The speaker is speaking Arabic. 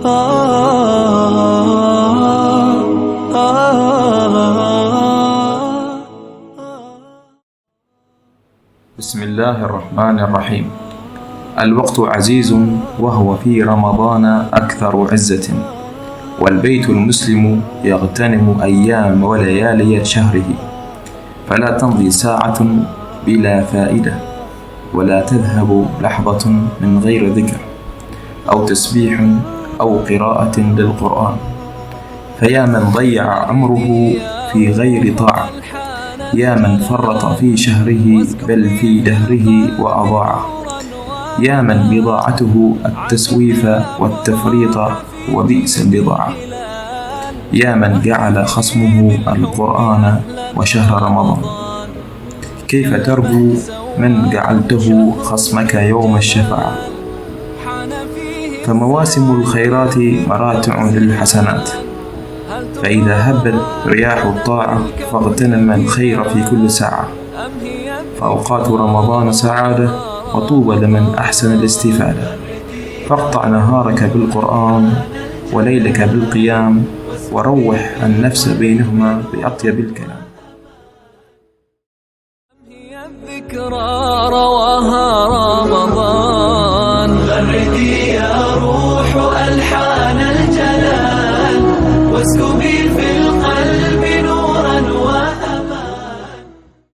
بسم الله الرحمن الرحيم. الوقت عزيز وهو في رمضان أكثر عزة، والبيت المسلم يغتنم أيام وليالي شهره، فلا تمضي ساعة بلا فائدة، ولا تذهب لحظة من غير ذكر أو تسبيح أو قراءة للقرآن. فيا من ضيع عمره في غير طاعة، يا من فرط في شهره بل في دهره وأضاعه، يا من بضاعته التسويف والتفريط وبئس البضاعة، يا من جعل خصمه القرآن وشهر رمضان. كيف ترجو من جعلته خصمك يوم الشفاعة؟ فمواسم الخيرات مراتع للحسنات، فإذا هبت رياح الطاعة فاغتنم الخير في كل ساعة. فأوقات رمضان سعادة، وطوبى لمن أحسن الاستفادة. فاقطع نهارك بالقرآن وليلك بالقيام، وروح النفس بينهما بأطيب الكلام. الذكرى رواها رمضان.